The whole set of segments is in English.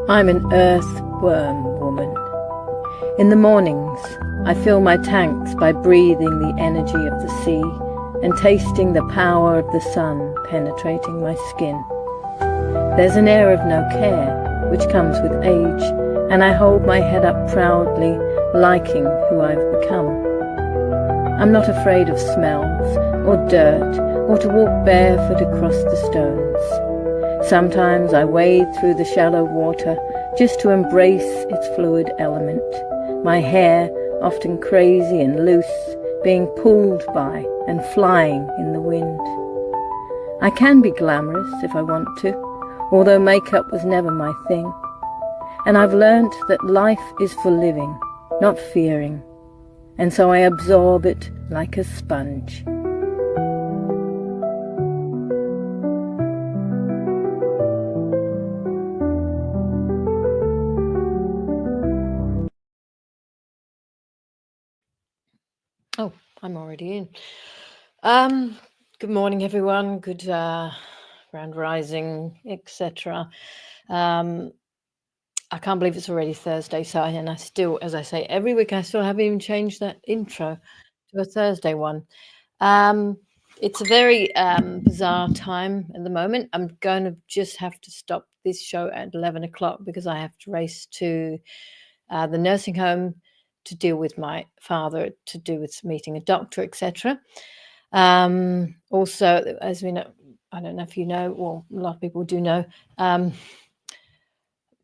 I'm an earthworm woman. In the mornings, I fill my tanks by breathing the energy of the sea and tasting the power of the sun penetrating my skin. There's an air of no care, which comes with age, and I hold my head up proudly, liking who I've become. I'm not afraid of smells, or dirt, or to walk barefoot across the stones. Sometimes I wade through the shallow water just to embrace its fluid element, my hair often crazy and loose, being pulled by and flying in the wind. I can be glamorous if I want to, although makeup was never my thing. And I've learnt that life is for living, not fearing, and so I absorb it like a sponge. Oh, I'm already in. Good morning, everyone. Good grand rising, etc. I can't believe it's already Thursday. So, and I still, as I say, every week I still haven't even changed that intro to a Thursday one. It's a very bizarre time at the moment. I'm going to just have to stop this show at 11 o'clock because I have to race to the nursing home to deal with my father, to do with meeting a doctor, etc. Also, as we know, I don't know if you know, well, a lot of people do know,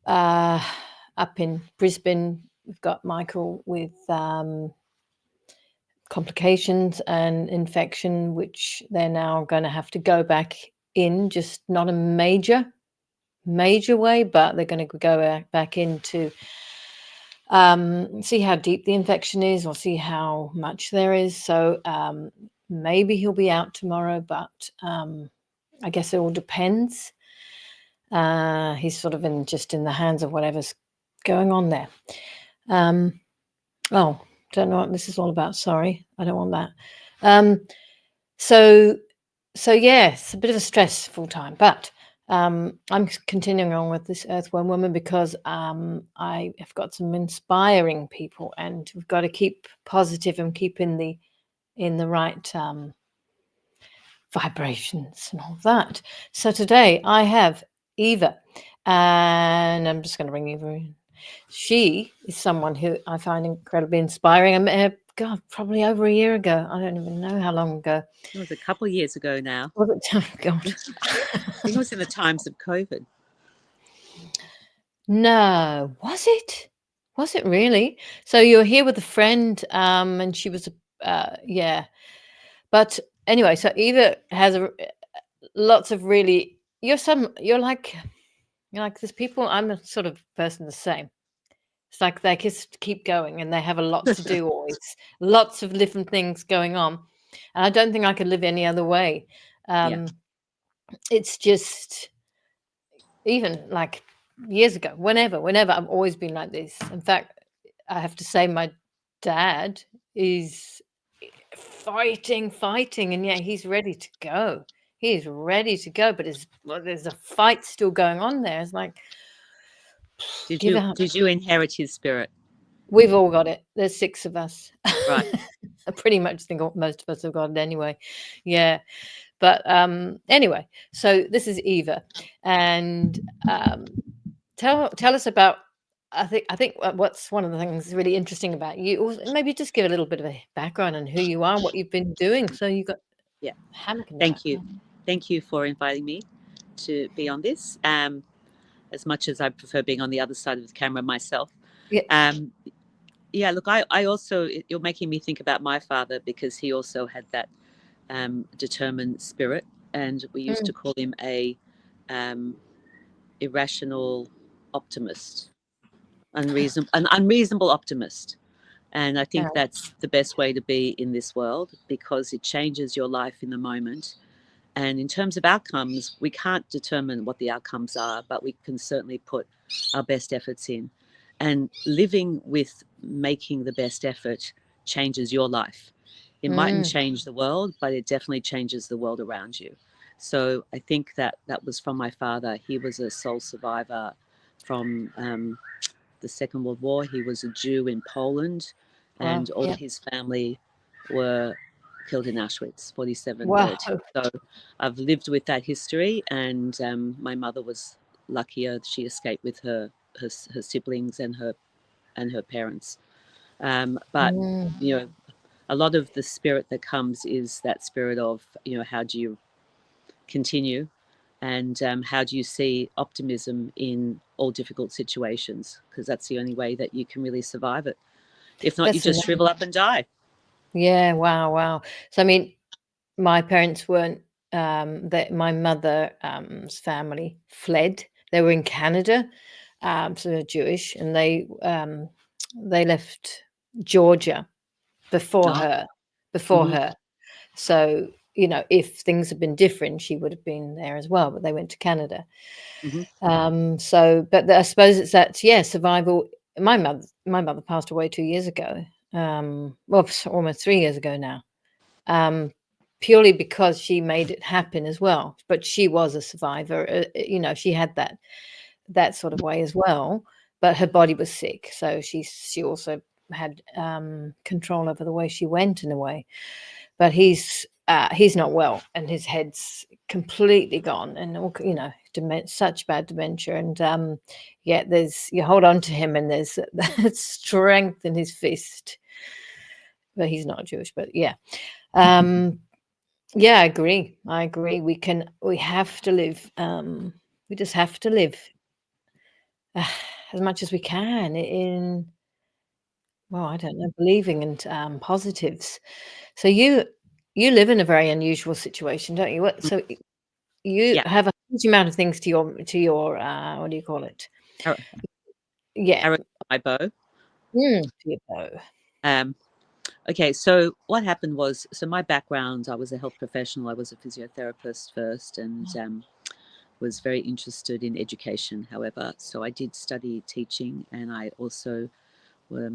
up in Brisbane, we've got Michael with complications and infection, which they're now going to have to go back in, just not a major way, but they're going to go back in to see how deep the infection is or see how much there is. So maybe he'll be out tomorrow, but I guess it all depends. He's sort of in the hands of whatever's going on there. Oh, don't know what this is all about. Sorry, I don't want that. So yes, a bit of a stressful time, but I'm continuing on with this Earthworm Woman because I have got some inspiring people, and we've got to keep positive and keep in the right vibrations and all that. So today I have Eva, and I'm just going to bring Eva in. She is someone who I find incredibly inspiring. I met her, God, probably over a year ago. I don't even know how long ago. It was a couple of years ago now. Was it? Oh, God. I think it was in the times of COVID. No, was it? Was it really? So you were here with a friend, and she was, yeah. But anyway, so Eva has lots of really. You're like there's people. I'm a sort of person the same. It's like they just keep going, and they have a lot to do always. Lots of different things going on, and I don't think I could live any other way. Yeah. It's just even like years ago, whenever I've always been like this. In fact, I have to say my dad is fighting, and yet he's ready to go. He's ready to go, but there's a fight still going on there. It's like, Did give up. you inherit his spirit? We've all got it. There's 6 of us. Right. I pretty much think most of us have got it anyway. Yeah. But anyway, so this is Eva, and tell us about. I think what's one of the things really interesting about you. Or maybe just give a little bit of a background on who you are, what you've been doing. So you got hammock. Thank you for inviting me to be on this. As much as I prefer being on the other side of the camera myself. Yeah. Yeah. Look, I also, you're making me think about my father, because he also had that determined spirit, and we used to call him a irrational optimist, an unreasonable optimist. And I think that's the best way to be in this world, because it changes your life in the moment. And in terms of outcomes, we can't determine what the outcomes are, but we can certainly put our best efforts in. And living with making the best effort changes your life. It mightn't Mm. change the world, but it definitely changes the world around you. So I think that was from my father. He was a sole survivor from the Second World War. He was a Jew in Poland, Wow. and all Yeah. of his family were killed in Auschwitz, 47 Wow. 30. So I've lived with that history, and my mother was luckier. She escaped with her siblings and her parents. But Mm. you know, a lot of the spirit that comes is that spirit of, how do you continue, and how do you see optimism in all difficult situations, because that's the only way that you can really survive it. If not, you That's just amazing. shrivel up and die. Yeah. Wow. Wow. So I mean, my parents weren't. That my mother's family fled. They were in Canada, so they're Jewish, and they left Georgia before Oh. her. Before Hmm. her. So if things had been different, she would have been there as well. But they went to Canada. Hmm. But I suppose it's that, yeah, survival. My mother passed away 2 years ago. Well, almost 3 years ago now. Purely because she made it happen as well. But she was a survivor. She had that sort of way as well. But her body was sick, so she also had control over the way she went in a way. But he's not well, and his head's completely gone, and such bad dementia. And yeah, there's you hold on to him, and there's that strength in his fist. But he's not Jewish, but yeah. Yeah, I agree. We have to live, we just have to live as much as we can in, well, I don't know, believing and positives. So you live in a very unusual situation, don't you? You Yeah. have a huge amount of things to your what do you call it? Arrow, Yeah. arrow to my bow. To your bow. Um, okay, so what happened was, so my background, I was a health professional. I was a physiotherapist first, and was very interested in education, however. So I did study teaching, and I also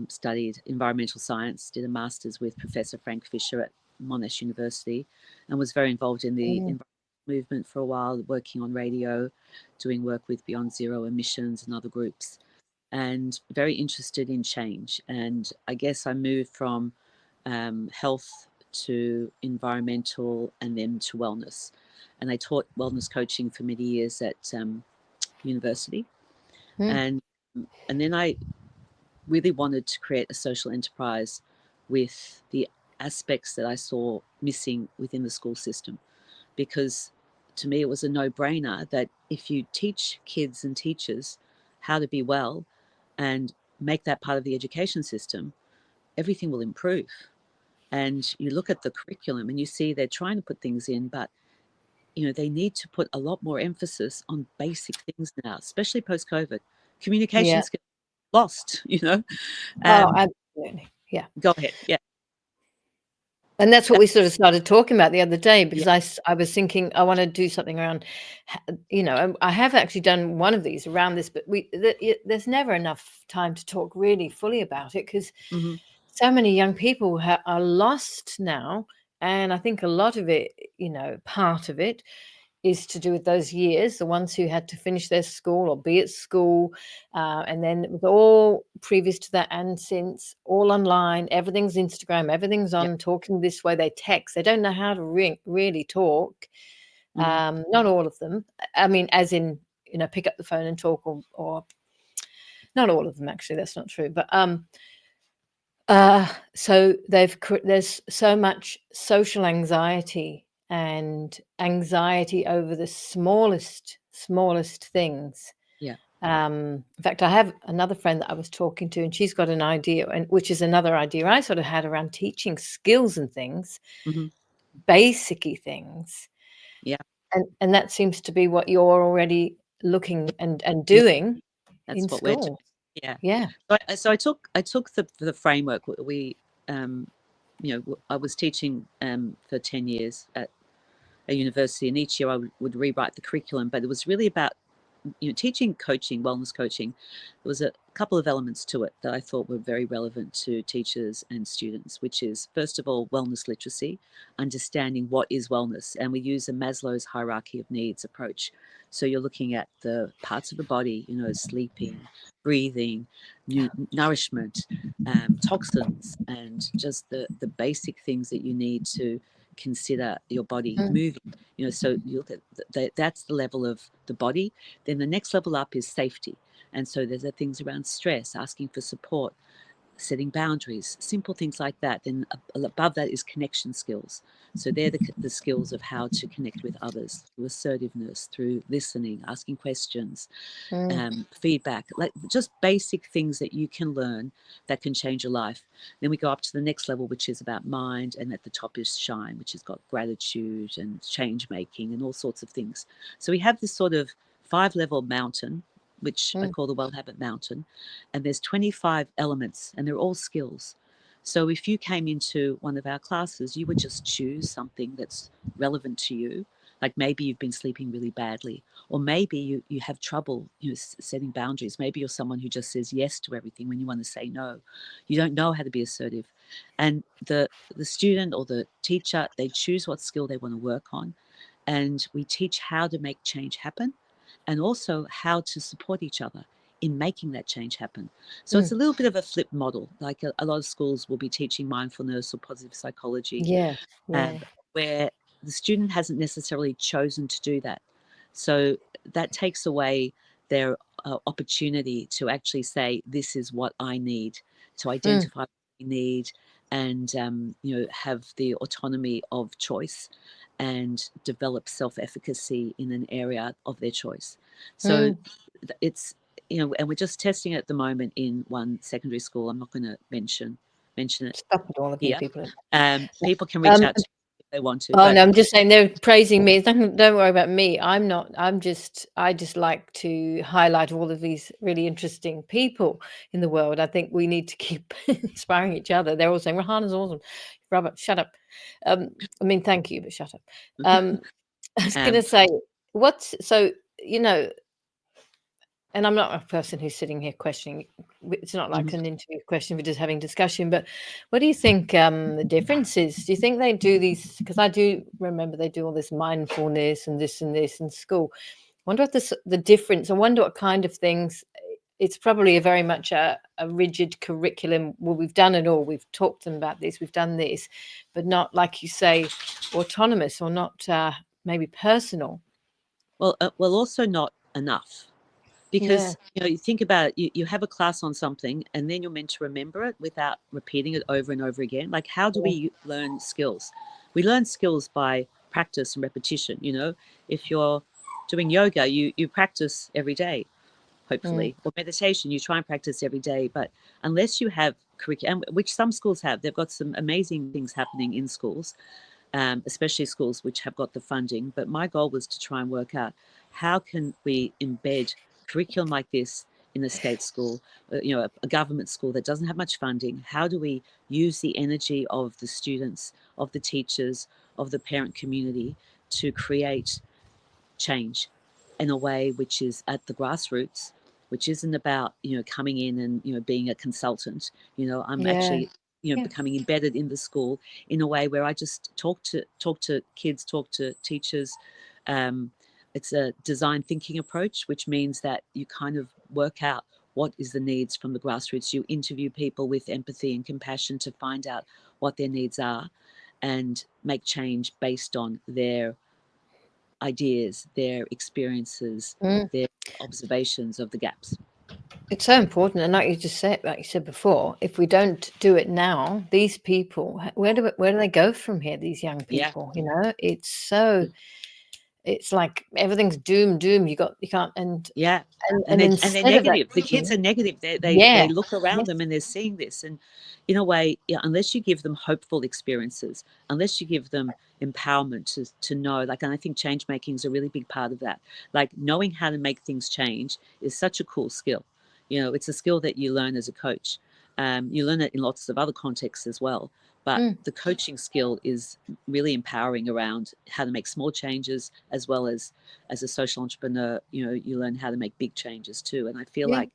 studied environmental science, did a master's with Professor Frank Fisher at Monash University, and was very involved in the Mm, environmental movement for a while, working on radio, doing work with Beyond Zero Emissions and other groups, and very interested in change. And I guess I moved from health to environmental and then to wellness. And I taught wellness coaching for many years at university. mm, And then I really wanted to create a social enterprise with the aspects that I saw missing within the school system. Because to me, it was a no brainer that if you teach kids and teachers how to be well and make that part of the education system, everything will improve. And you look at the curriculum and you see they're trying to put things in, but they need to put a lot more emphasis on basic things now, especially post COVID. Communication yeah. skills lost. Oh, Um, absolutely. Yeah. Go ahead. Yeah. And that's what That, we sort of started talking about the other day, yeah. because I was thinking I want to do something around, I have actually done one of these around this, but there's never enough time to talk really fully about it, because Hmm. so many young people are lost now. And I think a lot of it, part of it is to do with those years, the ones who had to finish their school or be at school. And then it was all previous to that and since, all online, everything's Instagram, everything's Yeah. on, talking this way, they text, they don't know how to really talk. Hmm. Not all of them. I mean, as in, pick up the phone and talk, or not all of them, actually, that's not true. But so there's so much social anxiety and anxiety over the smallest things. Yeah. In fact, I have another friend that I was talking to, and she's got an idea, and which is another idea I sort of had around teaching skills and things, Hmm. basicy things, Yeah. and that seems to be what you're already looking and Yeah. doing in That's what we're school. doing. Yeah. Yeah. So I took the framework. We, I was teaching for 10 years at a university, and each year I would rewrite the curriculum, but it was really about teaching coaching, wellness coaching. There was a couple of elements to it that I thought were very relevant to teachers and students, which is, first of all, wellness literacy, understanding what is wellness. And we use a Maslow's hierarchy of needs approach. So you're looking at the parts of the body, sleeping, breathing, nourishment, toxins, and just the basic things that you need to consider your body moving. So you look at that's the level of the body. Then the next level up is safety. And so there's the things around stress, asking for support, setting boundaries, simple things like that. Then above that is connection skills. So they're the skills of how to connect with others through assertiveness, through listening, asking questions, feedback, like just basic things that you can learn that can change your life. Then we go up to the next level, which is about mind, and at the top is shine, which has got gratitude and change making and all sorts of things. So we have this sort of 5-level mountain, which I call the Well Habit Mountain, and there's 25 elements, and they're all skills. So if you came into one of our classes, you would just choose something that's relevant to you. Like maybe you've been sleeping really badly, or maybe you have trouble setting boundaries. Maybe you're someone who just says yes to everything when you want to say no. You don't know how to be assertive. And the student or the teacher, they choose what skill they want to work on. And we teach how to make change happen, and also how to support each other in making that change happen. So it's a little bit of a flip model. Like a lot of schools will be teaching mindfulness or positive psychology, Yeah, yeah. where the student hasn't necessarily chosen to do that. So that takes away their opportunity to actually say, this is what I need, to identify what I need, and have the autonomy of choice and develop self-efficacy in an area of their choice. So it's and we're just testing it at the moment in one secondary school. I'm not going to mention it Stop it, all of you here. people. People can reach out to me if they want to. Oh But no, I'm just saying they're praising me. Don't worry about me. I'm not. I just like to highlight all of these really interesting people in the world. I think we need to keep inspiring each other. They're all saying Rahana's awesome. Robert, shut up. I mean, thank you, but shut up. I was going to um, say, what's so you know, and I'm not a person who's sitting here questioning. It's not like an interview question. We're just having discussion. But what do you think the difference is? Do you think they do these? Because I do remember they do all this mindfulness and this in school. I wonder what the difference. I wonder what kind of things. It's probably a very much a rigid curriculum. Well, we've done it all. We've talked to them about this. We've done this, but not like you say, autonomous or not maybe personal. well, also not enough. Yeah. Because you think about it, you have a class on something and then you're meant to remember it without repeating it over and over again. Like, how do we learn skills? We learn skills by practice and repetition. If you're doing yoga, you practice every day, hopefully, or meditation, you try and practice every day. But unless you have curriculum, which some schools have, they've got some amazing things happening in schools, especially schools which have got the funding. But my goal was to try and work out, how can we embed curriculum like this in a state school, a government school that doesn't have much funding? How do we use the energy of the students, of the teachers, of the parent community to create change in a way which is at the grassroots, which isn't about coming in and being a consultant. I'm Yeah. actually Yeah. becoming embedded in the school in a way where I just talk to kids, talk to teachers. It's a design thinking approach, which means that you kind of work out what is the needs from the grassroots. You interview people with empathy and compassion to find out what their needs are, and make change based on their ideas, their experiences, Mm. their observations of the gaps. It's so important, and like you said before, if we don't do it now, these people, where do they go from here? These young Yeah. people, it's like everything's doom. You can't, Yeah. And and they're instead of that, negative. The kids are negative. They yeah, look around yes, them and they're seeing this. And in a way, yeah, unless you give them hopeful experiences, unless you give them empowerment to know, like, and I think change making is a really big part of that. Like, knowing how to make things change is such a cool skill. It's a skill that you learn as a coach. You learn it in lots of other contexts as well. But the coaching skill is really empowering around how to make small changes, as well as a social entrepreneur, you learn how to make big changes too. And I feel Yeah. like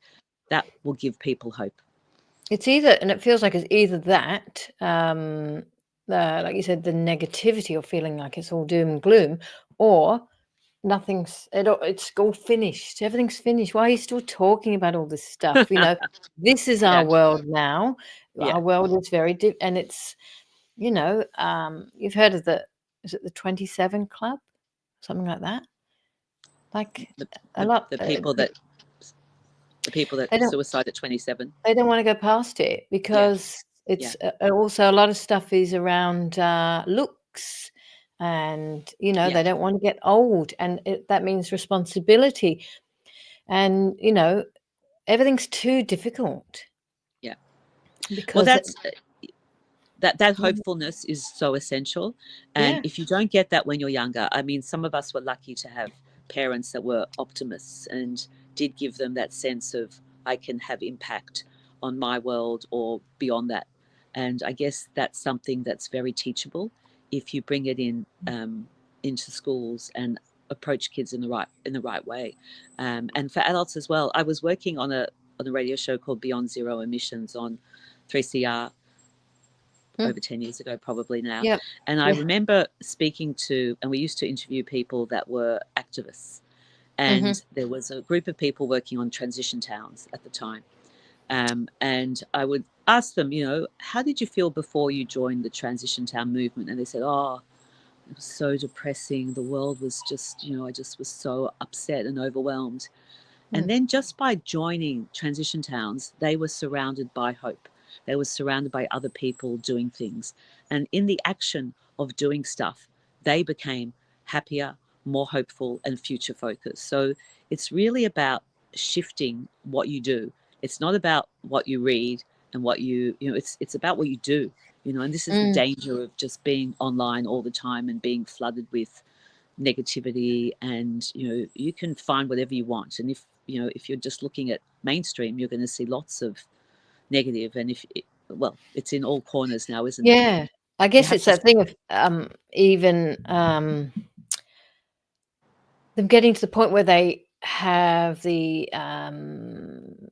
that will give people hope. It's either, and it feels like it's either that, like you said, the negativity or feeling like it's all doom and gloom, or it's all finished. Everything's finished. Why are you still talking about all this stuff? This is our Yeah, world now. yeah. Our world is very and it's, you've heard of is it the 27 Club? Something like that? Like The, a lot. the people that They don't suicide at 27. they don't want to go past it Yeah, because yeah, it's also a lot of stuff is around looks, and yeah, they don't want to get old, and that means responsibility, and everything's too difficult yeah. Well, because that's that Mhm. hopefulness is so essential. And Yeah. if you don't get that when you're younger, I mean, some of us were lucky to have parents that were optimists and did give them that sense of, I can have impact on my world or beyond that. And I guess that's something that's very teachable if you bring it in, into schools and approach kids in the right way. And for adults as well. I was working on a radio show called Beyond Zero Emissions on 3CR Mm. over 10 years ago, probably now. Yep. And I Yeah. remember speaking to, and we used to interview people that were activists. Hmm. And there was a group of people working on transition towns at the time. And I would ask them, how did you feel before you joined the transition town movement? And they said, oh, it was so depressing. The world was just, I just was so upset and overwhelmed. And Mm. then just by joining transition towns, they were surrounded by hope. They were surrounded by other people doing things. And in the action of doing stuff, they became happier, more hopeful, and future focused. So it's really about shifting what you do. It's not about what you read and it's about what you do. And this is the Mm. danger of just being online all the time and being flooded with negativity. And you can find whatever you want, and if you're just looking at mainstream, you're going to see lots of negative. And well, it's in all corners now, isn't it? Yeah. I You guess have it's to. that thing of even them getting to the point where they have the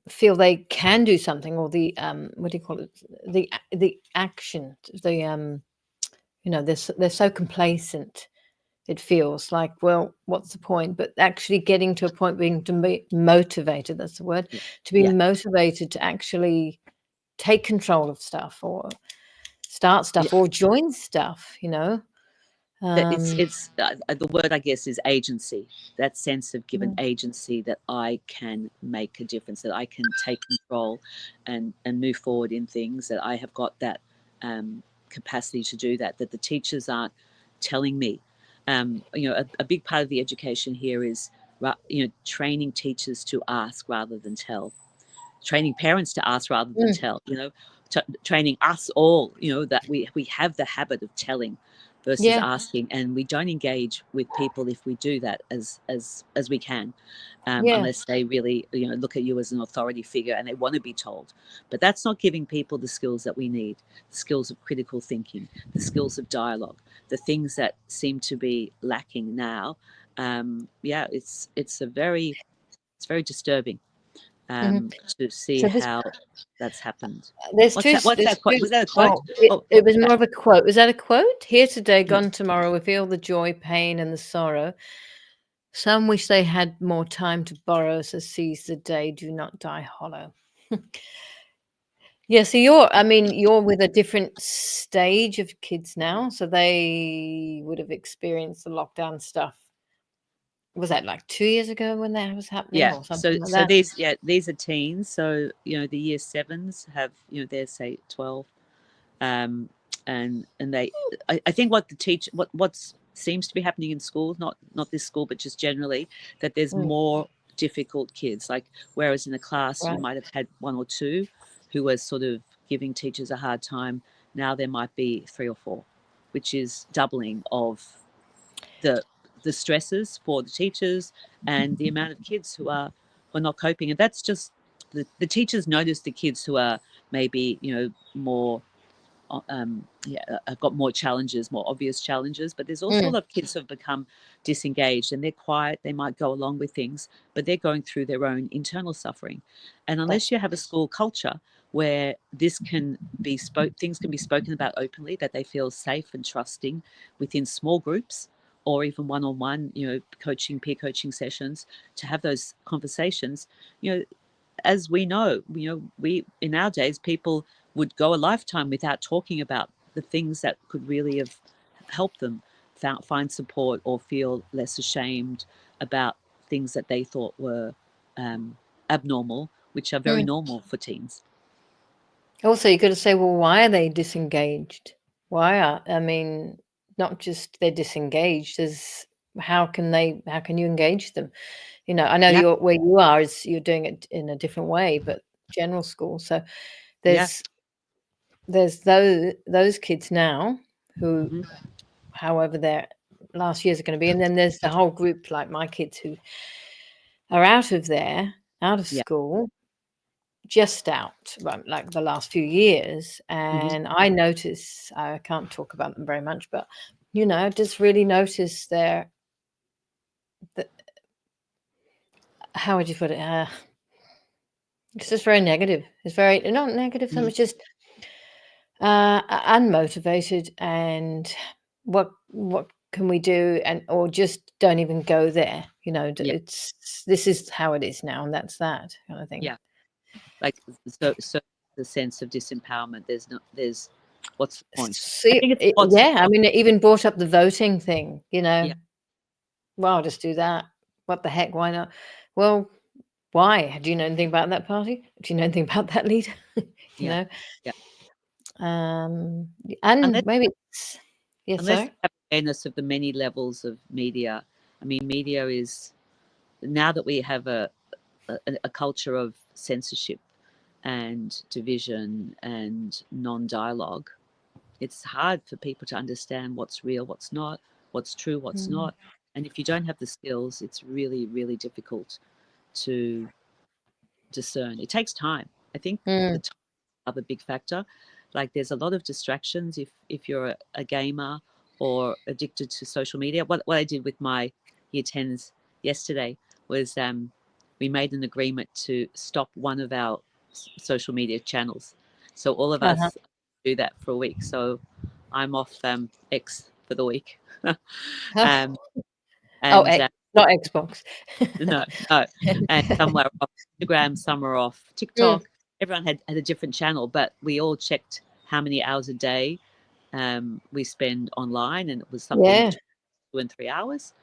feel they can do something, or the what do you call it, the action, they're so complacent. It feels like, well, what's the point? But actually getting to a point, being motivated, that's the word, Yeah, to be yeah. motivated to actually take control of stuff, or start Yeah. stuff, or join stuff, That it's um it's the word, I guess, is agency. That sense of given mm, agency, that I can make a difference, that I can take control and move forward in things, that I have got that capacity to do that. That the teachers aren't telling me. A big part of the education here is training teachers to ask rather than tell, training parents to ask rather than mm, tell, training us all, that we have the habit of telling versus yeah, asking. And we don't engage with people if we do that as we can, yeah. unless they really look at you as an authority figure and they want to be told. But that's not giving people the skills that we need, the skills of critical thinking, the skills of dialogue, the things that seem to be lacking now. Yeah, it's very disturbing, Hmm. to see So this how that's happened. there's What's two that? What's there's that quote? two Was that a quote? oh, it, Oh, it was that, more of a quote. Was that a quote? Here today, yeah, gone tomorrow, we feel the joy, pain, and the sorrow. Some wish they had more time to borrow, so seize the day, do not die hollow. Yeah, so you're with a different stage of kids now, so they would have experienced the lockdown stuff. Was that like 2 years ago when that was happening, yeah. or So something like so that? these are teens. So the year sevens have they're say 12, um, and I think what the teach what seems to be happening in schools, not this school but just generally, that there's Mm, more difficult kids. Like, whereas in a class you right. might have had one or two who were sort of giving teachers a hard time, now there might be three or four, which is doubling of the stresses for the teachers and the amount of kids who are not coping. And that's just the teachers notice the kids who are maybe, more, have got more challenges, more obvious challenges. But there's also a Mm. lot of kids who have become disengaged, and they're quiet. They might go along with things, but they're going through their own internal suffering. And unless you have a school culture where this can be things can be spoken about openly, that they feel safe and trusting within small groups or even one-on-one, coaching, peer coaching sessions, to have those conversations, as we know, we in our days, people would go a lifetime without talking about the things that could really have helped them find support or feel less ashamed about things that they thought were abnormal, which are very Mm. normal for teens. Also, you got to say, well, why are they disengaged? I mean, not just they're disengaged, as how can you engage them? I know Yeah, where you are is you're doing it in a different way, but general school. So yeah. there's those kids now who, Hmm. however their last years are going to be, and then there's the whole group like my kids who are out of Yeah. school, just out, right, like the last few years, Hmm. and I notice I can't talk about them very much, but just really notice the, how would you put it? It's just very negative. It's very not negative. So Hmm. it's just unmotivated, and what can we do? And or just don't even go there. Yeah, This is how it is now, and that's that kind of thing. yeah. Like, so the sense of disempowerment. There's what's the point? I See, think it's what's the yeah, I point? mean, it even brought up the voting thing. Yeah, Well, I'll just do that. What the heck? Why not? Well, why? Do you know anything about that party? Do you know anything about that leader? you yeah, know, yeah. and Unless maybe it's yeah. unless you Sorry. have awareness of the many levels of media. I mean, media is, now that we have a culture of censorship and division and non-dialogue, it's hard for people to understand what's real, what's not, what's true, what's Mm. not. And if you don't have the skills, it's really, really difficult to discern. It takes time. I think the Mm. time is another big factor. Like, there's a lot of distractions if you're a gamer or addicted to social media. What I did with my year 10s yesterday was, we made an agreement to stop one of our social media channels. So all of Uh-huh. us do that for a week. So I'm off X for the week. um, Oh, and not Xbox. No, no. And some were off Instagram, some were off Mm. TikTok. Everyone had a different channel, but we all checked how many hours a day we spend online, and it was something Yeah. between 2 and 3 hours.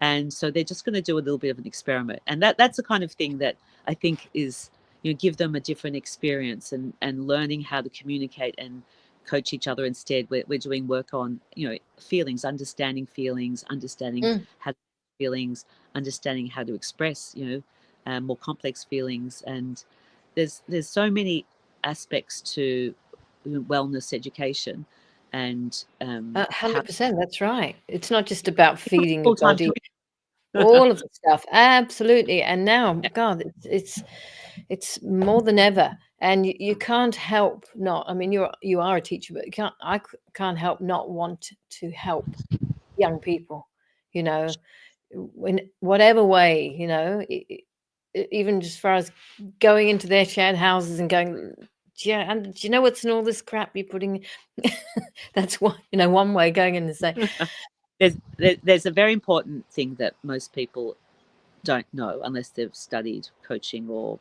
And so they're just going to do a little bit of an experiment, and that's the kind of thing that I think is, give them a different experience, and learning how to communicate and coach each other instead. We're doing work on, feelings, understanding Mm. how to feelings, understanding how to express, more complex feelings. And there's so many aspects to wellness education, and how 100%. That's right. It's not just about feeding your full-time body. career. All of the stuff, absolutely. And now, God, it's more than ever. And you can't help not. I mean, you are a teacher, but can't help not want to help young people. You know, in whatever way. Even just as far as going into their shared houses and going, yeah, and do you know what's in all this crap you're putting? That's one way going in and say, There's a very important thing that most people don't know unless they've studied coaching or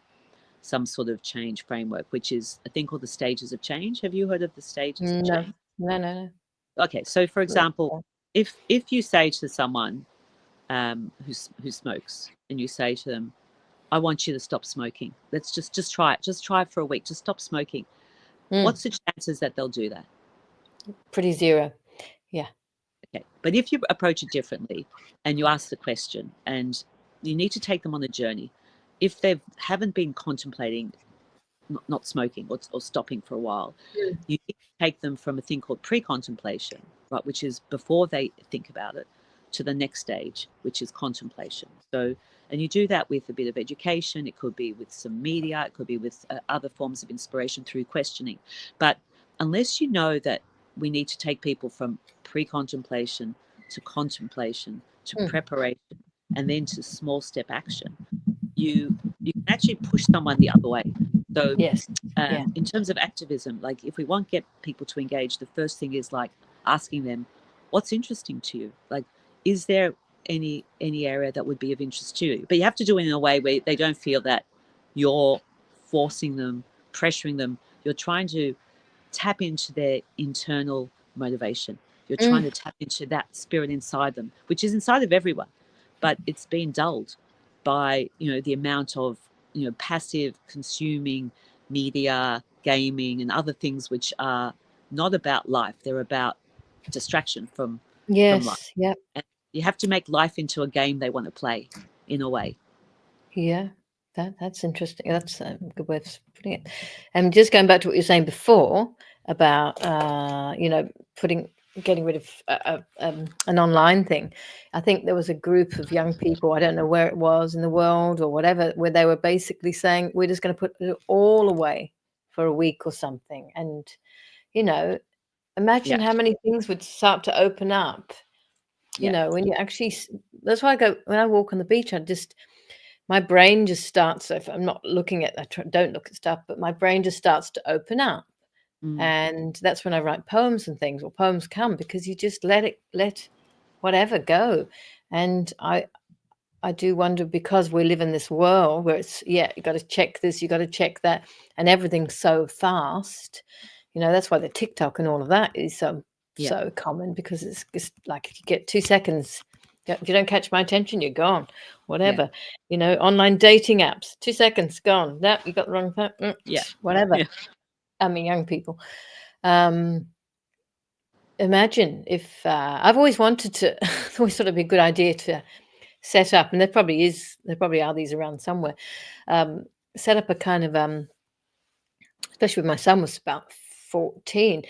some sort of change framework, which is a thing called the stages of change. Have you heard of the stages of no, change? no, no, Okay, so for example, no. if you say to someone who smokes, and you say to them, "I want you to stop smoking. Let's just try it. Just try it for a week. Just stop smoking." Mm, What's the chances that they'll do that? pretty zero. Yeah. Okay, but if you approach it differently, and you ask the question, and you need to take them on a journey, if they haven't been contemplating not smoking, or stopping for a while, Mm. you need to take them from a thing called pre-contemplation, right, which is before they think about it, to the next stage, which is contemplation. So, and you do that with a bit of education. It could be with some media. It could be with other forms of inspiration through questioning. But unless you know that we need to take people from pre-contemplation to contemplation to preparation and then to small step action, you can actually push someone the other way. So Yes. Yeah. in terms of activism, like if we want to get people to engage, the first thing is like asking them, what's interesting to you? Like, is there any area that would be of interest to you? But you have to do it in a way where they don't feel that you're forcing them, pressuring them. You're trying to tap into their internal motivation. You're trying to tap into that spirit inside them, which is inside of everyone, but it's been dulled by the amount of passive consuming media, gaming, and other things which are not about life. They're about distraction from life. Yes. Yep. And you have to make life into a game they want to play, in a way. Yeah. That's interesting. That's a good way of putting it. And just going back to what you were saying before about getting rid of an online thing. I think there was a group of young people, I don't know where it was in the world or whatever, where they were basically saying we're just going to put it all away for a week or something. And imagine Yeah. how many things would start to open up. Yeah. When you actually, that's why when I walk on the beach, my brain just starts. So if I'm not looking at, don't look at stuff, but my brain just starts to open up. And that's when I write poems and things, or poems come, because you just let whatever go. And I do wonder, because we live in this world where it's, you got to check this, you got to check that, and everything's so fast. That's why the TikTok and all of that is so common, because it's just like, if you get 2 seconds, if you don't catch my attention, you're gone. Whatever. Online dating apps, 2 seconds, gone. No, you got the wrong phone. Yeah. Whatever. Yeah. I mean, young people. Imagine if I've always wanted to. It's always sort of be a good idea to set up, and there probably are these around somewhere. Set up a kind of especially when my son was about 14.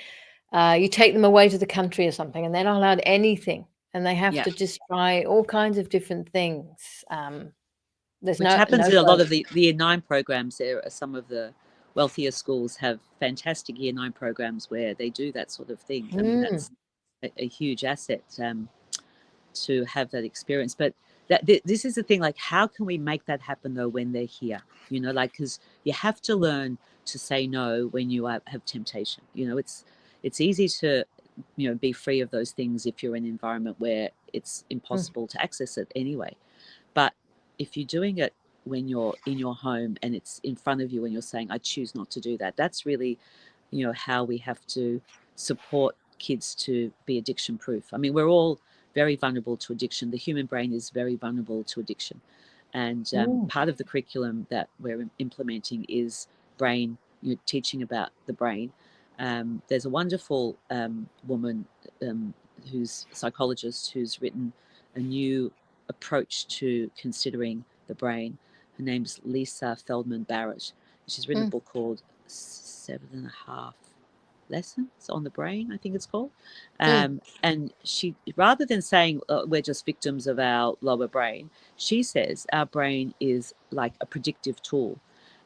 You take them away to the country or something, and they're not allowed anything, and they have Yeah. to just try all kinds of different things. There's Which no happens in a lot phone. of the Year 9 programs. There are some of the wealthier schools have fantastic Year 9 programs where they do that sort of thing. I mean, that's a huge asset to have that experience. But this is the thing, like, how can we make that happen, though, when they're here? Like, because you have to learn to say no when you have temptation. It's easy to, be free of those things if you're in an environment where it's impossible to access it anyway. But if you're doing it when you're in your home and it's in front of you and you're saying, I choose not to do that, that's really, how we have to support kids to be addiction proof. I mean, we're all very vulnerable to addiction. The human brain is very vulnerable to addiction. And part of the curriculum that we're implementing is brain, teaching about the brain. There's a wonderful woman who's a psychologist who's written a new approach to considering the brain. Her name's Lisa Feldman Barrett. She's written a book called 7.5 Lessons on the Brain, I think it's called. And she, rather than saying we're just victims of our lower brain, she says our brain is like a predictive tool,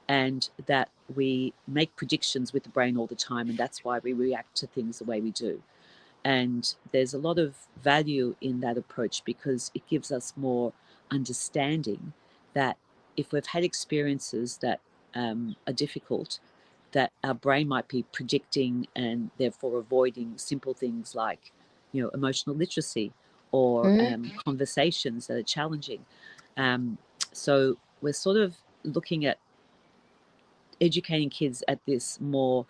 and that we make predictions with the brain all the time, and that's why we react to things the way we do. And there's a lot of value in that approach because it gives us more understanding that if we've had experiences that are difficult, that our brain might be predicting and therefore avoiding simple things like, emotional literacy or conversations that are challenging. So we're sort of looking at educating kids at this more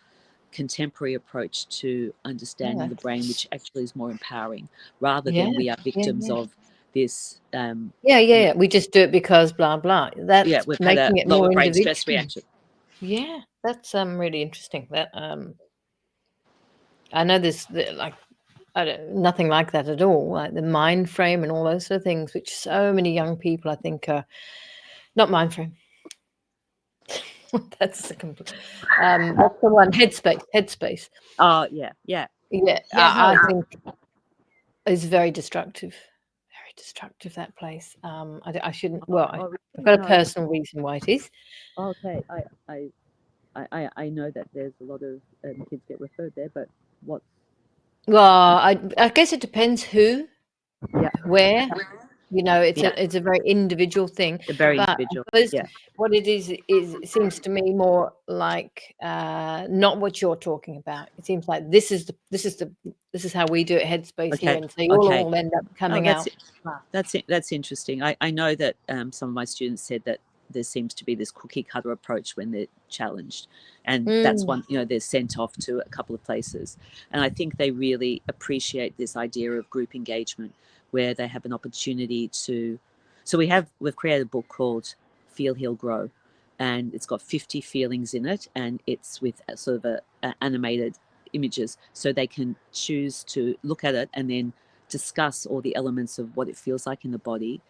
contemporary approach to understanding the brain, which actually is more empowering, rather Yeah, than we are victims yeah. of this. We just do it because blah blah. Yeah, That's we've had a making it lower more brain stress individual. reaction. Yeah, that's really interesting. That I know there's like, I don't, nothing like that at all. Like the mind frame and all those sort of things, which so many young people, I think, are not mind frame. That's the what's the one? Headspace. Oh, yeah, yeah. Yeah, Yeah, no, I think is very destructive. destructive, that place. I shouldn't. Oh, Well, oh, I've really? got a No. personal reason why it is. Okay. I know that there's a lot of kids get referred there, but what's Well, uh, I guess it depends who, yeah, where. yeah, It's a very individual thing. they're very But I individual. suppose Yeah. what it is it seems to me more like not what you're talking about. It seems like this is how we do it, Headspace here, Okay. and so you'll Okay. all end up Oh, coming out. that's it. That's interesting. I know that some of my students said that there seems to be this cookie cutter approach when they're challenged, and that's Mm, one. They're sent off to a couple of places, and I think they really appreciate this idea of group engagement, where they have an opportunity to. So we've created a book called Feel, Heal, Grow, and it's got 50 feelings in it, and it's with a sort of a animated images, so they can choose to look at it and then discuss all the elements of what it feels like in the body,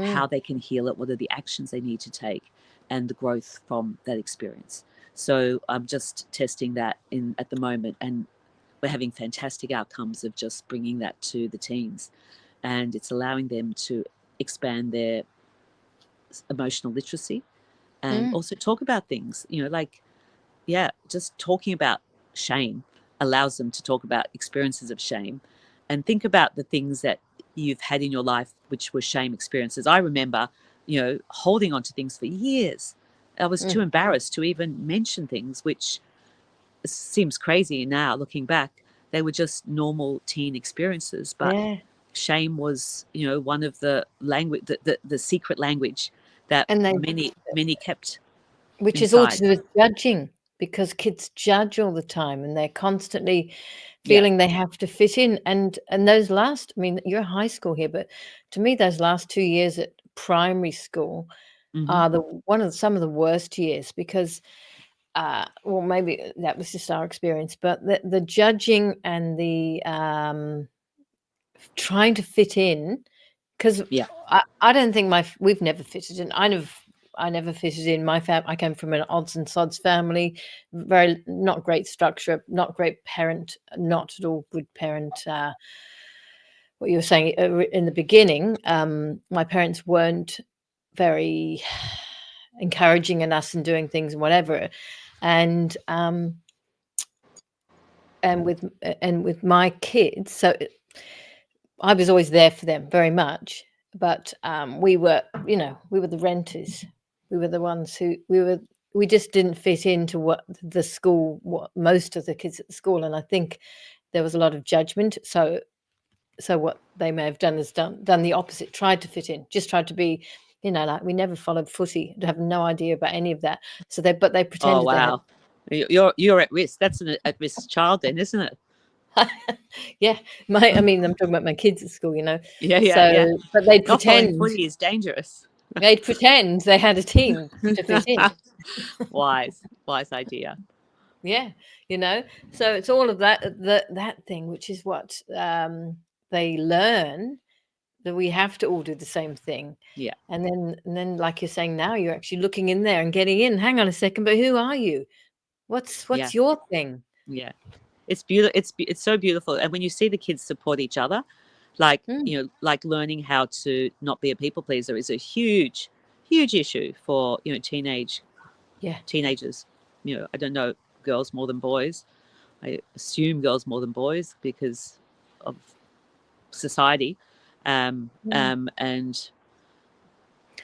how mm, they can heal it, what are the actions they need to take, and the growth from that experience. So I'm just testing that in at the moment, and we're having fantastic outcomes of just bringing that to the teens, and it's allowing them to expand their emotional literacy and mm. also talk about things, like, yeah, just talking about shame allows them to talk about experiences of shame and think about the things that you've had in your life which were shame experiences. I remember, holding on to things for years. I was too Mm. embarrassed to even mention things, which seems crazy now looking back. They were just normal teen experiences, but Yeah, shame was, one of the language, the secret language that and they many kept which is all to inside. do with judging, because kids judge all the time, and they're constantly Yeah. feeling they have to fit in, and those last I mean, you're high school here, but to me, those last 2 years at primary school Hmm. are the one of some of the worst years because, well, maybe that was just our experience, but the judging and the, trying to fit in, 'cause Yeah. I don't think we've never fitted in. I never fitted in. I came from an odds and sods family, very not great structure, not great parent, not at all good parent, what you were saying, in the beginning, my parents weren't very encouraging in us and doing things and whatever, and, and with my kids, so I was always there for them very much, but, we were the renters. We were the ones who we just didn't fit into what most of the kids at the school, and I think there was a lot of judgment, so what they may have done is done the opposite, tried to fit in, just tried to be, like we never followed footy, have no idea about any of that, they Oh, pretended they had. wow. You're at risk. That's an at risk child then, isn't it? Yeah, I mean, I'm talking about my kids at school, Yeah, yeah, so yeah. but Not following footy is dangerous. they'd pretend they had a team to fit in. Wise idea. Yeah, so it's all of that thing, which is what, they learn, that we have to all do the same thing, Yeah, and then, like you're saying now, you're actually looking in there and getting in, "Hang on a second, but who are you? yeah, What's your thing?" yeah. It's beautiful. It's so beautiful. And when you see the kids support each other, like, Mm, like learning how to not be a people pleaser is a huge, huge issue for, yeah, teenagers. I don't know girls more than boys. I assume girls more than boys because of society. mm. And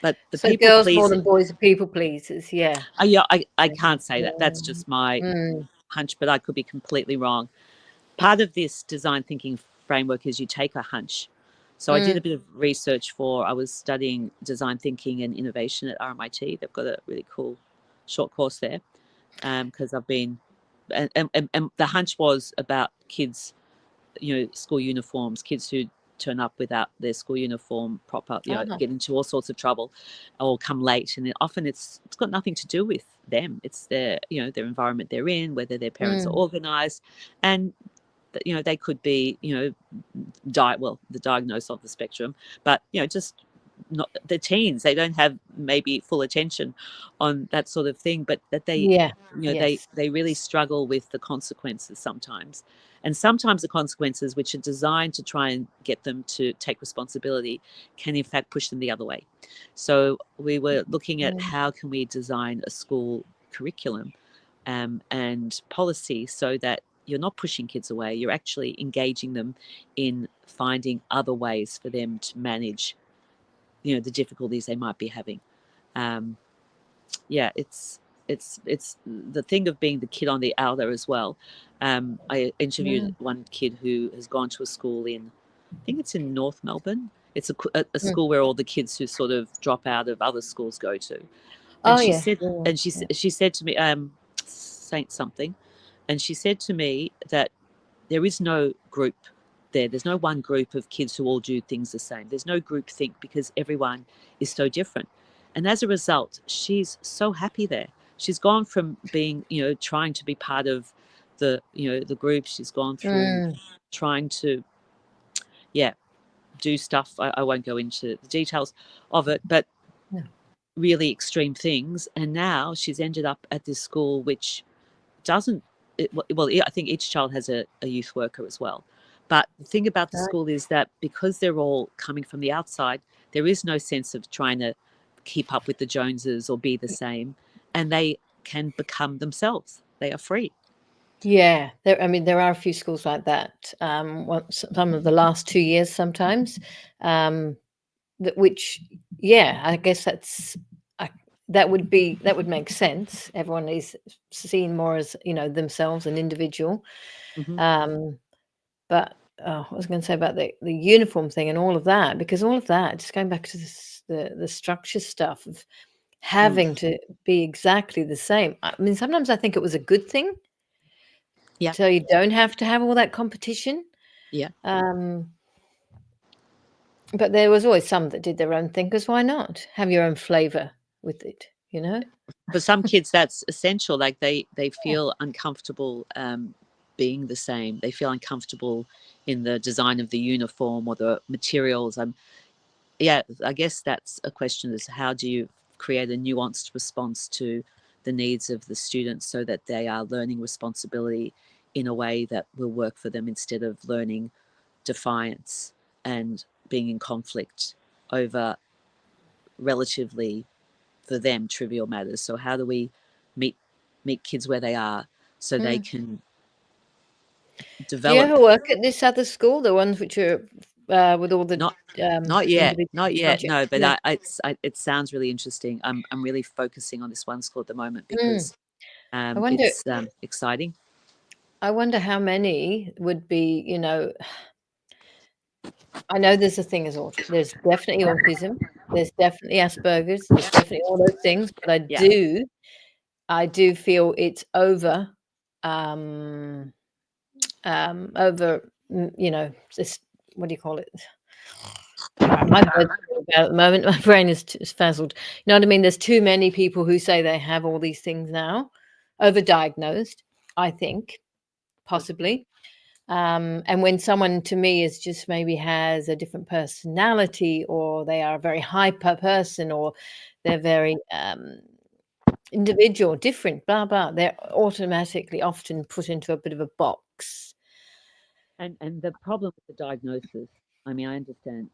but the So people girls more pleasing, than boys are people pleasers, yeah. yeah, I Mhm, can't say that. That's mm, just my mm, hunch, but I could be completely wrong. Part of this design thinking framework is you take a hunch. So I did a mm, bit of research I was studying design thinking and innovation at RMIT. They've got a really cool short course there, because I've been, and the hunch was about kids, school uniforms, kids who turn up without their school uniform proper, uh-huh, get into all sorts of trouble or come late. And often it's got nothing to do with them. It's their environment they're in, whether their parents are mm, organized. And they could be, the diagnosis of the spectrum, but just not, they're teens, they don't have maybe full attention on that sort of thing, but that they, Yeah. you know, Yes. they really struggle with the consequences sometimes. And sometimes the consequences, which are designed to try and get them to take responsibility, can in fact push them the other way. So we were looking at Mm. how can we design a school curriculum and policy so that you're not pushing kids away, you're actually engaging them in finding other ways for them to manage, you know, the difficulties they might be having. um, yeah, it's the thing of being the kid on the outer as well. I interviewed Mm. one kid who has gone to a school in, I think it's in North Melbourne. It's a Mm. school where all the kids who sort of drop out of other schools go to. And Oh she yes. said, Yeah. and Yeah. she said to me, Saint something, and she said to me that there is no group there. There's no one group of kids who all do things the same. There's no group think because everyone is so different. And as a result, she's so happy there. She's gone from being, you know, trying to be part of the, you know, the group. She's gone through Mm. trying to, yeah, do stuff. I won't go into the details of it, but No. really extreme things. And now she's ended up at this school which doesn't well, I think each child has a youth worker as well. But the thing about the Right. school is that because they're all coming from the outside, there is no sense of trying to keep up with the Joneses or be the same, and they can become themselves. They are free. Yeah, there. I mean, there are a few schools like that. Some of the last 2 years, sometimes, um, which, yeah, I guess I, that would make sense. Everyone is seen more as, themselves, an individual. Hmm. Um, but I was going to say about the uniform thing and all of that, because all of that, just going back to the structure stuff of Mm. having to be exactly the same. I mean, sometimes I think it was a good thing, Yeah, so you don't have to have all that competition. yeah. Um, but there was always some that did their own thing, because why not have your own flavor with it, you know? For some kids, that's essential. Like they Yeah. feel uncomfortable being the same. They feel uncomfortable in the design of the uniform or the materials. Yeah, I guess that's a question: is how do you create a nuanced response to the needs of the students so that they are learning responsibility in a way that will work for them instead of learning defiance and being in conflict over relatively, for them, trivial matters. So how do we meet meet kids where they are so they Mm. can Do you develop? ever work at this other school, the ones which are with all the Not not yet, individual not yet. projects? No, but No. it sounds really interesting. I'm really focusing on this one school at the moment Mm. because I wonder. it's exciting. I wonder how many would be. I know there's a thing as there's definitely autism. There's definitely Asperger's. There's definitely all those things. But Yeah, I do feel it's um, over. This, what do you call it? My bird's about at the moment. My brain is frazzled. You know what I mean? There's too many people who say they have all these things now, overdiagnosed. I think possibly. And when someone to me is just maybe has a different personality, or they are a very hyper person, or they're very individual, different, blah blah, they're automatically often put into a bit of a box. and the problem with the diagnosis. I mean, I understand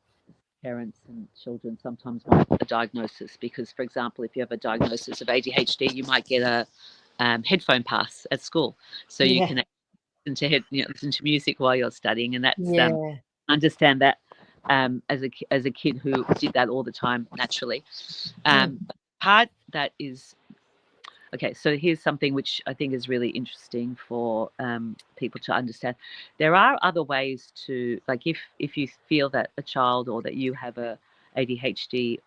parents and children sometimes want a diagnosis because, for example, if you have a diagnosis of ADHD, you might get a headphone pass at school, so you Yeah, can listen to music while you're studying, and that's yeah. understand that as a kid who did that all the time naturally. Mm, But part that is okay. So here's something which I think is really interesting for people to understand. There are other ways to, like, if you feel that a child or that you have a ADHD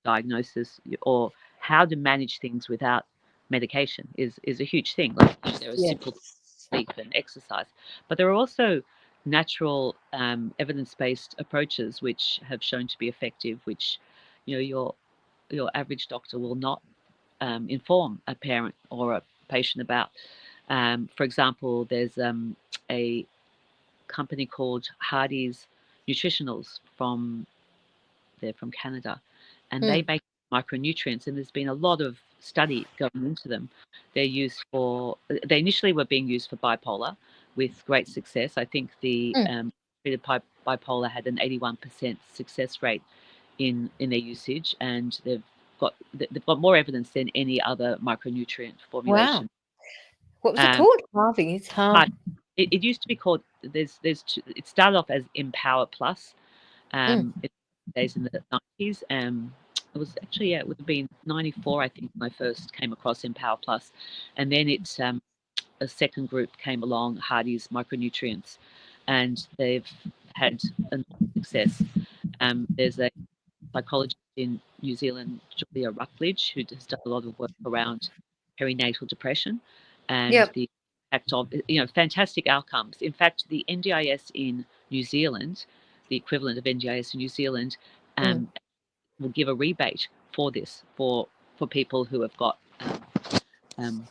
diagnosis, or how to manage things without medication is a huge thing. Like, there are simple yes. sleep and exercise, but there are also natural evidence-based approaches which have shown to be effective, which your average doctor will not inform a parent or a patient about. For example, there's a company called Hardy's Nutritionals from they're from Canada, and they Mm. make micronutrients, and there's been a lot of study going into them. They're used for, they initially were being used for bipolar with great success. I think the Mm. treated bipolar had an 81% success rate in their usage, and they've got more evidence than any other micronutrient Wow. formulation. What was it Um, called? Harvey. It's hard. but it used to be called, it started off as Empower Plus. Mm. It days in the 90s. It was actually, yeah, it would have been 94, I think, when I first came across Empower Plus, and then it's a second group came along, Hardy's Micronutrients, and they've had enormous success. There's a psychologist in New Zealand, Julia Ruckledge, who has done a lot of work around perinatal depression and Yep. the impact of, you know, fantastic outcomes. In fact, the NDIS in New Zealand, the equivalent of NDIS in New Zealand, Mm. will give a rebate for this for people who have got um,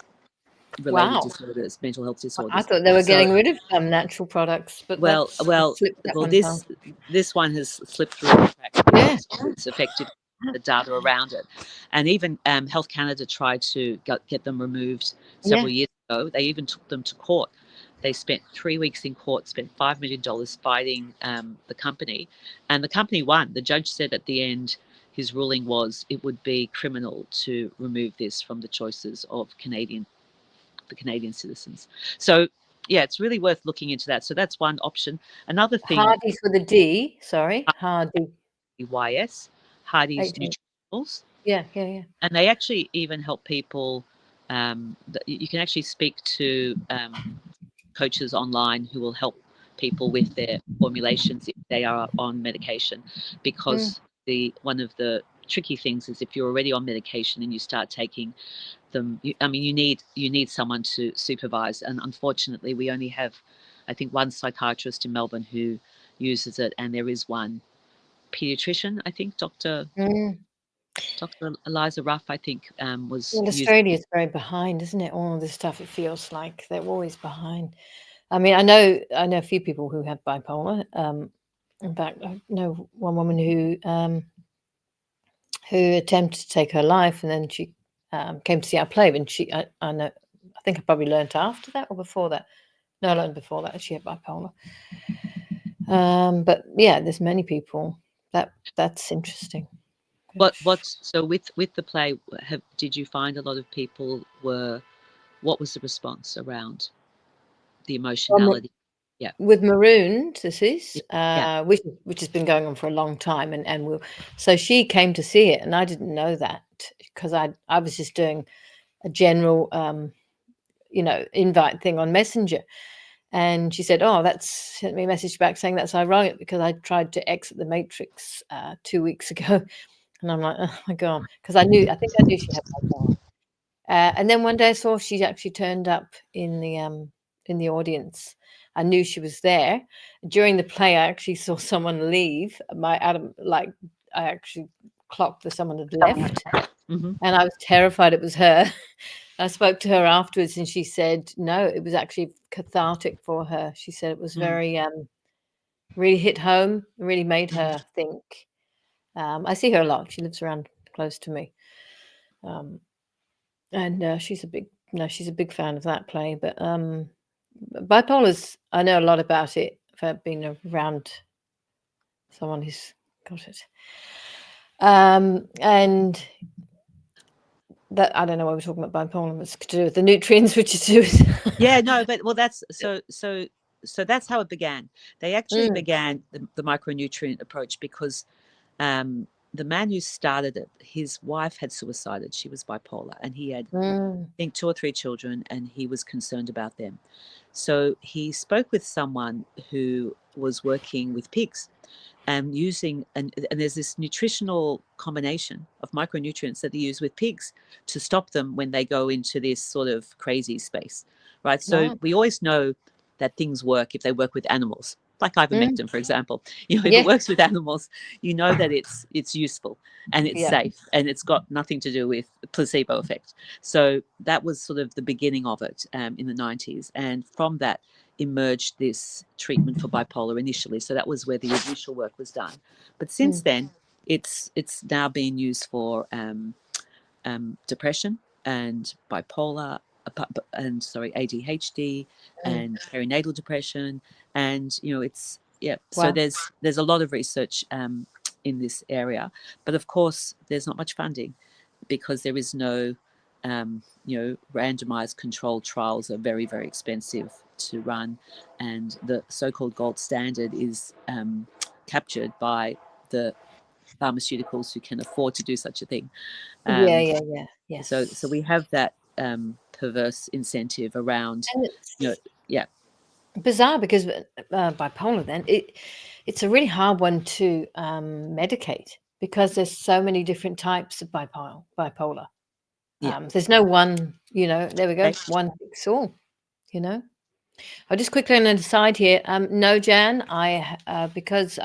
related Wow. disorders, mental health I disorders. thought they were So getting rid of some natural products, but well, that's well, slipped that well. one past. This one has slipped through the cracks Yeah. because it's affected the data around it, and even Health Canada tried to get them removed Yeah. several years ago. They even took them to court. They spent 3 weeks in court, spent $5 million fighting the company, and the company won. The judge said at the end, his ruling was it would be criminal to remove this from the choices of the Canadian citizens. So yeah, it's really worth looking into that. So that's one option. Another thing, Hardy's with a D. Sorry. Hardy. YS, Hardy's H-A. Nutritionals, Yeah. Yeah. Yeah. and they actually even help people. You can actually speak to coaches online who will help people with their formulations if they are on medication, Mm. because the one of the tricky things is if you're already on medication and you start taking them, I mean, you need someone to supervise, and unfortunately, we only have, I think, one psychiatrist in Melbourne who uses it, and there is one pediatrician. I think Mm. Dr. Eliza Ruff, I think, was Well, using. Australia's very behind, isn't it? All of this stuff, it feels like they're always behind. I mean, I know a few people who have bipolar. In fact, I know one woman who attempted to take her life, and then she came to see our play. And I know, I think I probably learned after that or before that. No, I learned before that she had bipolar. But yeah, there's many people that's interesting. What so with the play, did you find a lot of people were, what was the response around the Um, emotionality? Yeah, with Maroon, this is yeah. which has been going on for a long time, and we'll, so she came to see it, and I didn't know that because I was just doing a general invite thing on Messenger. And she said, "Oh, that's," sent me a message back saying that's ironic because I tried to exit the Matrix 2 weeks ago, and I'm like, "Oh my god," because I think I knew she had bipolar. And then one day I saw she actually turned up in the audience. I knew she was there. During the play, I actually saw someone leave. My Adam, like I actually clocked that someone had left, Mm-hmm. and I was terrified it was her. I spoke to her afterwards, and she said, no, it was actually cathartic for her. She said it was Mm. very, really hit home, really made her think. I see her a lot. She lives around close to me. Um, and she's a big, no, she's a big fan of that play. But bipolar's, I know a lot about it. I've been around someone who's got it. And that, I don't know why we're talking about bipolar. It's to do with the nutrients, which is to do with. Yeah, no, but well, that's so that's how it began. They actually Mm, began the micronutrient approach because the man who started it, his wife had suicided. She was bipolar, and he had, mm, I think, 2 or 3 children, and he was concerned about them. So he spoke with someone who was working with pigs and using, and there's this nutritional combination of micronutrients that they use with pigs to stop them when they go into this sort of crazy space, right? So wow. we always know that things work if they work with animals, like Mm, ivermectin, for example. You know, if it yeah. works with animals, you know that it's useful and it's Yeah. safe and it's got nothing to do with placebo effect. So that was sort of the beginning of it in the 90s, and from that emerged this treatment for bipolar initially. So that was where the initial work was done. But since Mm, then, it's now being used for depression and bipolar, and sorry, ADHD Mm. and perinatal depression, and it's So Wow. there's a lot of research in this area, but of course there's not much funding because there is no randomized controlled trials are very, very expensive to run, and the so-called gold standard is captured by the pharmaceuticals who can afford to do such a thing. Yeah, Um, yeah, yeah. so we Yes. have that perverse incentive around, And you know, it's yeah, bizarre because bipolar then it's a really hard one to medicate because there's so many different types of bipolar. yeah. There's no one, there we go, Okay. one fits all, you know. I'll just quickly on the side here. No, Jan, because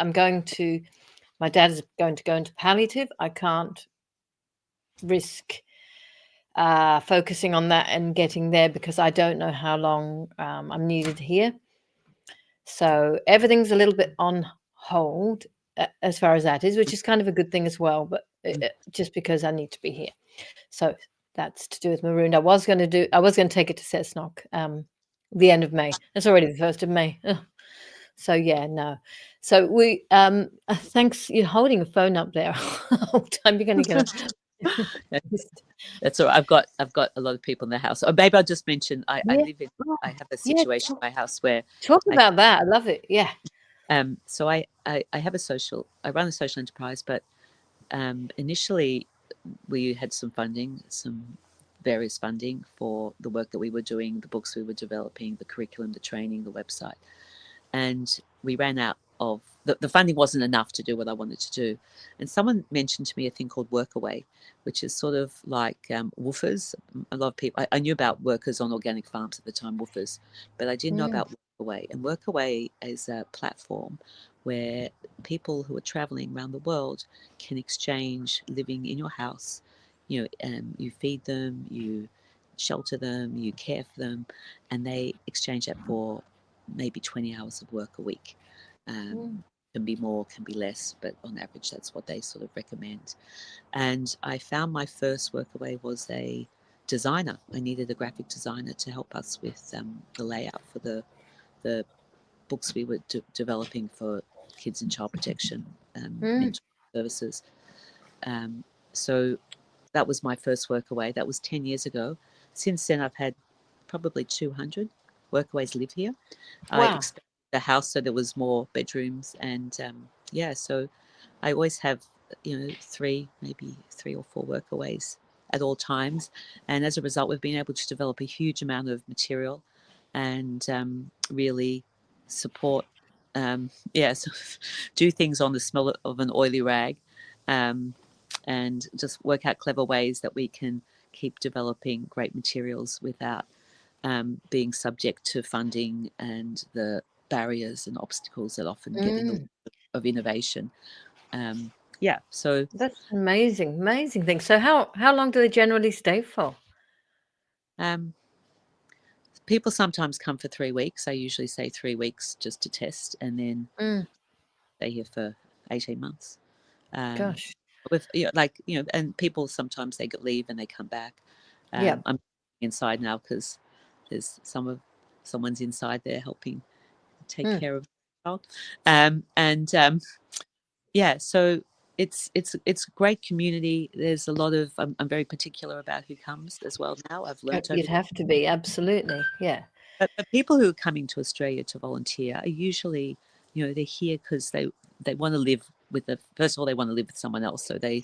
my dad is going to go into palliative. I can't risk focusing on that and getting there because I don't know how long I'm needed here. So everything's a little bit on hold as far as that is, which is kind of a good thing as well. But just because I need to be here, so that's to do with Maroon. I was going to take it to Cessnock the end of May. It's already the 1st of May. Ugh. So yeah, no. So we thanks. You're holding a phone up there the whole time. You're going to get a. That's all right. I've got a lot of people in the house. Or maybe I'll just mention I Yeah. live in Oh, I have a yeah. situation in my house where Talk I about that. I love it. Yeah. so I have I run a social enterprise, but initially we had some various funding for the work that we were doing, the books we were developing, the curriculum, the training, the website, and we ran out of the funding wasn't enough to do what I wanted to do. And someone mentioned to me a thing called Workaway, which is sort of like woofers. A lot of people, I knew about workers on organic farms at the time, woofers, but I didn't know Mm, about Workaway. And Workaway is a platform where people who are traveling around the world can exchange living in your house. You feed them, you shelter them, you care for them, and they exchange that for maybe 20 hours of work a week. mm, Can be more, can be less, but on average, that's what they sort of recommend. And I found my first workaway was a designer. I needed a graphic designer to help us with the layout for the books we were developing for kids in child protection, mm. mental services. Um, so that was my first workaway. That was 10 years ago. Since then, I've had probably 200 workaways live here. I Wow. expanded the house so there was more bedrooms, and so I always have maybe 3 or 4 workaways at all times, and as a result, we've been able to develop a huge amount of material and really support. So do things on the smell of an oily rag, um, and just work out clever ways that we can keep developing great materials without being subject to funding and the barriers and obstacles that often get in the way Mm. of innovation. Um, yeah, so That's amazing, amazing thing. So how long do they generally stay for? um, people sometimes come for 3 weeks. I usually say 3 weeks just to test, and then Mm, stay here for 18 months. Um, gosh. with and people sometimes they get leave and they come back. Yeah. I'm inside now because there's someone's inside there helping take Mm. care of the child, and so it's a great community. There's a lot of I'm very particular about who comes as well now. I've learnt over You'd have to be, absolutely. Yeah. but people who are coming to Australia to volunteer are usually, they're here because they want to live with first of all, they want to live with someone else. So they're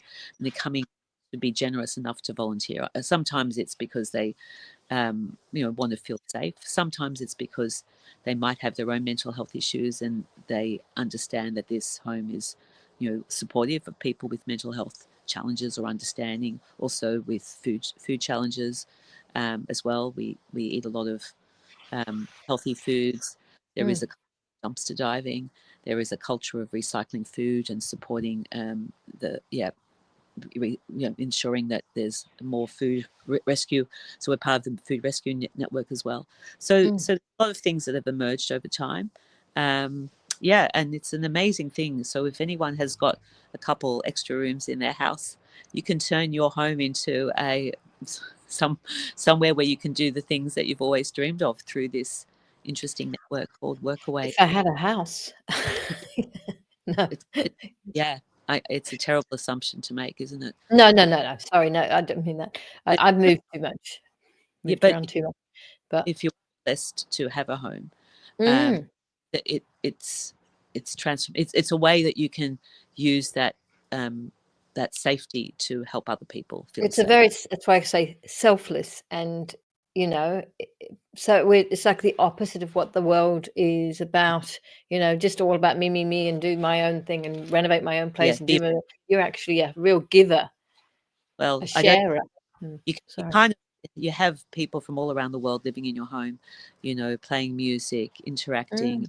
coming to be generous enough to volunteer. Sometimes it's because they, want to feel safe. Sometimes it's because they might have their own mental health issues and they understand that this home is, supportive of people with mental health challenges or understanding. Also with food challenges, as well. We eat a lot of healthy foods. There is Mm, a dumpster diving. There is a culture of recycling food and supporting ensuring that there's more food rescue. So we're part of the food rescue network as well. So mm, so a lot of things that have emerged over time. Um, yeah, and it's an amazing thing. So if anyone has got a couple extra rooms in their house, you can turn your home into a some somewhere where you can do the things that you've always dreamed of through this interesting network called Workaway. If I had a house. No. It, yeah, it's a terrible assumption to make, isn't it? No, no, But, no, no. Sorry, no, I don't mean that. but, I've moved too much, yeah, moved but around too much. But if you're blessed to have a home, um, mm, it's a way that you can use um, that safety to help other people feel it's a safe. very that's why I say selfless, and so it's like the opposite of what the world is about. Just all about me, me, me, and do my own thing and renovate my own Yeah, place and you're actually a real giver, a well, I don't. sharer. Mm, You sorry. kind of you have people from all around the world living in your home, playing music, interacting. Mm,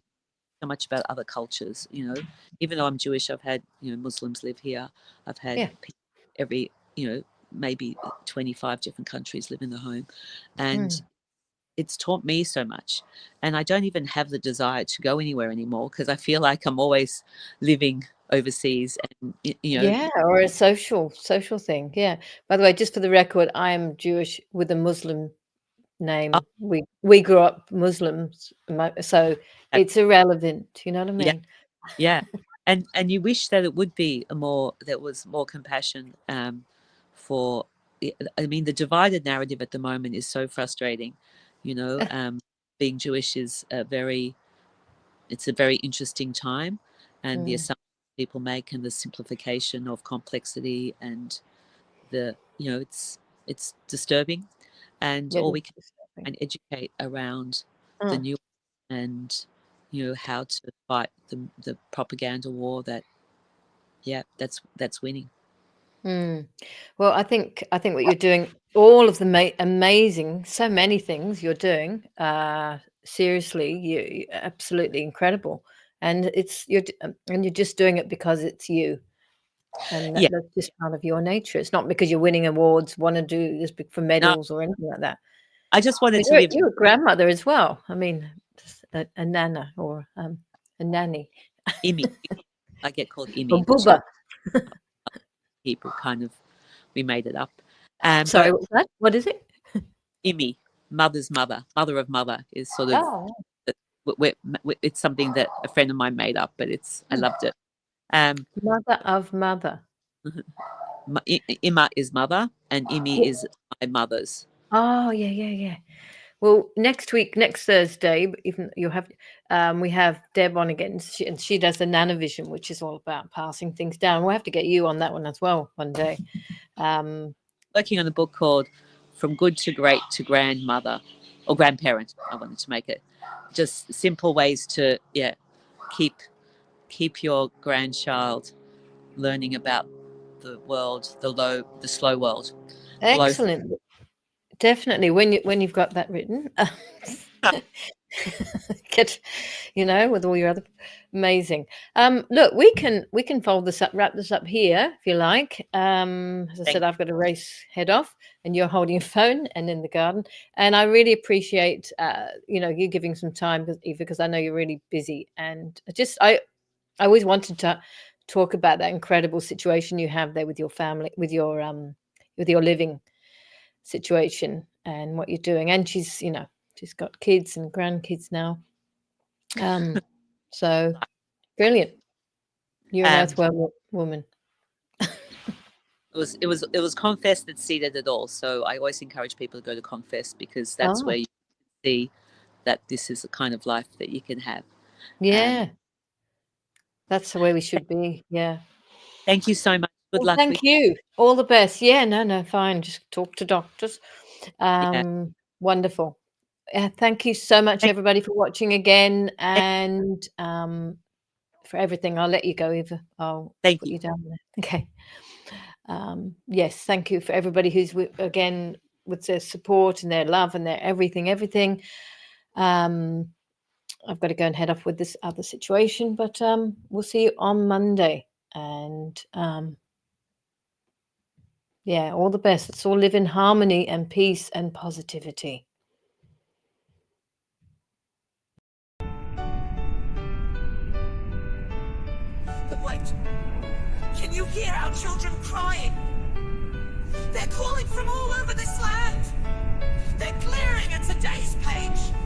So much about other cultures. Even though I'm Jewish, I've had Muslims live here. I've had yeah. people every maybe 25 different countries live in the home, and Mm. it's taught me so much. And I don't even have the desire to go anywhere anymore because I feel like I'm always living overseas, and Yeah, or a social thing. Yeah. By the way, just for the record, I am Jewish with a Muslim oh, name. We grew up Muslims, so it's irrelevant. You know what I yeah, mean? yeah. And you wish that it would be there was more compassion for. I mean, the divided narrative at the moment is so frustrating. You know, being Jewish is it's a very interesting time, and the Mm, assumptions people make and the simplification of complexity and it's disturbing, and it all is we can disturbing. and educate around the Mm, new and how to fight the propaganda war that that's winning. mm. Well, I think what you're doing, all of the amazing, so many things you're doing. Seriously, you absolutely incredible, and and you're just doing it because it's you. And Yeah, that's just part of your nature. It's not because you're winning awards, wanna do this big for no, medals or anything like that. I just I wanted mean, to you're live. you're a grandmother as well. I mean, just a nana or, a nanny. Imi. I get called Or Imi, which is booba. Hebrew kind of. We made it up, Sorry, but what was that? What is it? Imi, mother's mother, mother of mother, is sort of Oh, it's something that a friend of mine made up, but I hmm. loved it. Um, Mother of mother. Ima is mother, and Imi Yeah. is my mother's. Oh, yeah, yeah, yeah. Well, next week, next Thursday, even you'll have, we have Deb on again, and she does the Nanovision, which is all about passing things down. We'll have to get you on that one as well one day. Um, Working on a book called From Good to Great to Grandmother or Grandparent. I wanted to make it just simple ways to keep keep your grandchild learning about the world, the slow world. Blow through. Excellent. Definitely. When you've got that written, get with all your other amazing. Look, we can fold this up, wrap this up here if you like. As I said, Thank I've got to race head off, and you're holding your phone and in the garden. And I really appreciate you giving some time, Eva, because I know you're really busy. And I always wanted to talk about that incredible situation you have there with your family, with your living situation and what you're doing. And she's got kids and grandkids now. Um, so brilliant. You're an you. earthworm woman. It was Confess that seeded it all. So I always encourage people to go to Confess because that's Oh, where you see that this is the kind of life that you can have. Um, yeah. That's the way we should be. Yeah. thank you so much. Good Well, luck thank with you. All the best. Yeah, no, no, fine. Just talk to doctors. yeah. Wonderful. Thank you so much, Thank, everybody, for watching again, thank, and for everything. I'll let you go, Eva. I'll thank put you. you down there. Okay. Yes, thank you for everybody who's again with their support and their love and their everything. Um, I've got to go and head off with this other situation, but we'll see you on Monday. And yeah, all the best. Let's all live in harmony and peace and positivity. you hear our children crying. They're calling from all over this land. They're glaring at today's page.